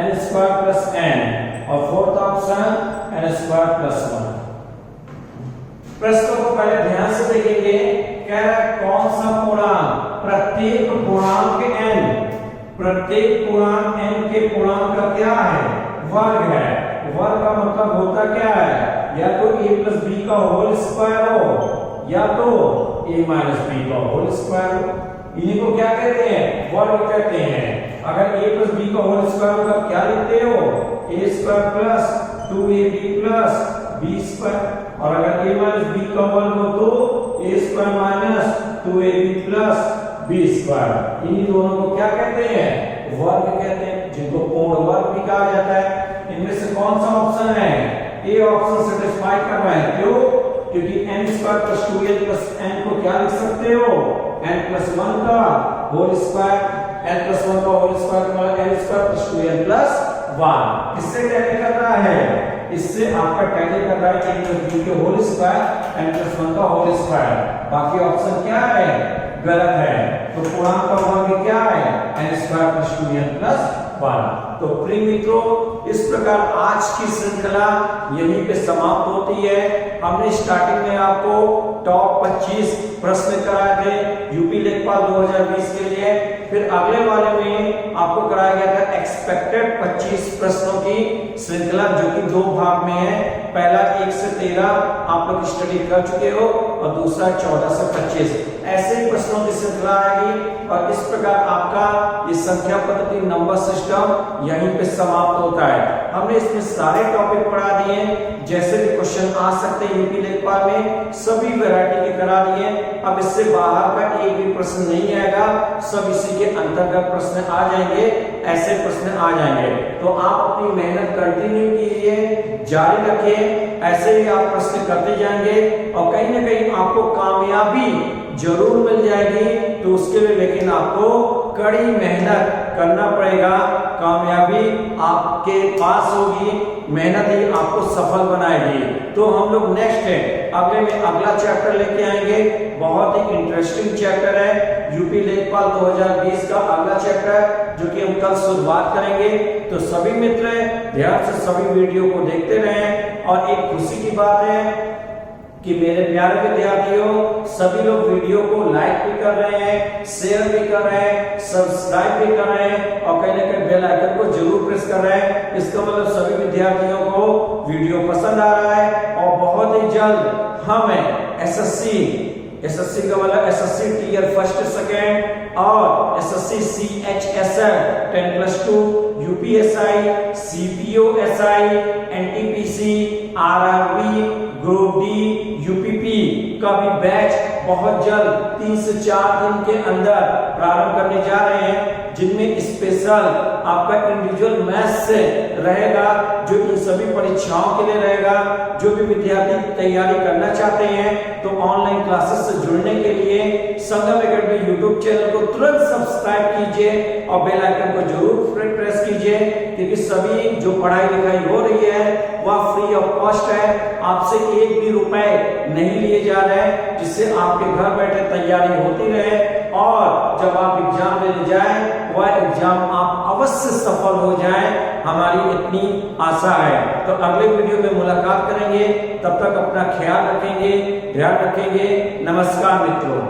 n square plus n और fourth option n square plus 1। प्रश्नों को पहले ध्यान से देखेंगे। कह रहा है कौन सा पूर्णांक? प्रत्येक पूर्णांक n। प्रत्येक पूर्णांक n के पूर्णांक का क्या है? वर्ग है। वर्ग का मतलब होता क्या है? या तो a प्लस बी का होल स्क्वायर हो या तो a माइनस बी का होल स्क्वायर हो। इन्हीं को क्या कहते हैं? वर्ग कहते हैं। अगर a प्लस बी का होल स्क्वायर होगा क्या लिखते हो? a square plus 2ab plus b square. और अगर a माइनस b का वर्ग हो तो a square minus 2ab plus b square. इन दोनों को क्या कहते हैं? वर्ग कहते हैं, जिनको पूर्ण वर्ग भी कहा जाता है। इनमें से कौन सा ऑप्शन है? ए ऑप्शन सेटिस्फाई कर रहा है। क्यों? क्योंकि n square plus 2n plus n को क्या लिख सकते हो? n प्लस 1 का होल स्क्वायर। n प्लस 1 का होल स्क्वायर मतलब n square plus 2n plus 1। इससे टैली कर रहा है, इससे आपका टैली कर रहा है n प्लस b के होल स्क्वायर n प्लस 1 का होल स्क्वायर। बाकी ऑप्शन क्या है? गलत है। तो पूर्णांक का वर्ग क्या है? n square plus 2n plus 1। तो प्रिय मित्रों, इस प्रकार आज की श्रृंखला यहीं पे समाप्त होती है। हमने स्टार्टिंग में आपको टॉप 25 प्रश्न कराए थे यूपी लेखपाल 2020 के लिए। फिर अगले वाले में आपको कराया गया था एक्सपेक्टेड 25 प्रश्नों की श्रृंखला, जो कि 2 भाग में है। पहला 1 से 13 आप लोग स्टडी कर चुके हो और दूसरा 14 से 25। ऐसे ही प्रश्नों की श्रृंखला आएगी और इस प्रकार आपका ये संख्या पद्धति नंबर सिस्टम यहीं पे समाप्त होता है। हमने इसमें सारे टॉपिक पढ़ा दिए, जैसे भी क्वेश्चन आ सकते हैं यूपी लेखपाल में सभी वैरायटी के करा दिए। अब इससे बाहर का एक भी प्रश्न नहीं आएगा, सब इसी के अंतर्गत प्रश्न आ जाएंगे, ऐसे प्रश्न आ जाएंगे। तो आप अपनी मेहनत कंटिन्यू कीजिए, जारी रखें, ऐसे ही आप प्रश्न करते जाएंगे और कहीं ना कहीं आपको कामयाबी जरूर मिल जाएगी। तो उसके लिए लेकिन आपको कड़ी मेहनत करना पड़ेगा, कामयाबी आपके पास होगी, मेहनत ही आपको सफल बनाएगी। तो हम लोग नेक्स्ट है अगले में अगला चैप्टर लेके आएंगे, बहुत ही इंटरेस्टिंग चैप्टर है यूपी लेखपाल 2020 का अगला चैप्टर, जो कि हम कल शुरुआत करेंगे। तो सभी मित्र ध्यान से सभी वीडियो को देखते रहें। और एक खुशी की बात है कि मेरे प्यारे विद्यार्थियों सभी लोग वीडियो को लाइक भी कर रहे हैं, शेयर भी कर रहे हैं, सब्सक्राइब भी कर रहे हैं और कहीं ना कहीं बेल आइकन को जरूर प्रेस कर रहे हैं। इसका मतलब सभी विद्यार्थियों को वीडियो पसंद आ रहा है और बहुत ही जल्द हम एसएससी का मतलब एसएससी टियर 1st 2nd और SSC CHSL 10+2 UPSI CPOSI NTPC RRB group D UPP का भी बैच बहुत जल्द 3 से 4 दिन के अंदर प्रारंभ करने जा रहे हैं, जिनमें स्पेशल आपका इंडिविजुअल मैथ्स से रहेगा, जो इन सभी परीक्षाओं के लिए रहेगा। जो भी विद्यार्थी तैयारी करना चाहते हैं तो ऑनलाइन क्लासेस से जुड़ने के लिए संगम एकेडमी यूट्यूब चैनल को तुरंत सब्सक्राइब कीजिए और बेल आइकन को जरूर प्रेस कीजिए, क्योंकि सभी जो पढ़ाई लिखाई हो रही है वह फ्री ऑफ कॉस्ट है, आपसे एक भी रुपए नहीं लिए जा रहे, जिससे आपके घर बैठे तैयारी होती रहे और जब आप एग्जाम देने जाएं वह एग्जाम आप अवश्य सफल हो जाएं, हमारी इतनी आशा है। तो अगले वीडियो में मुलाकात करेंगे, तब तक अपना ख्याल रखेंगे, ध्यान रखेंगे। नमस्कार मित्रों।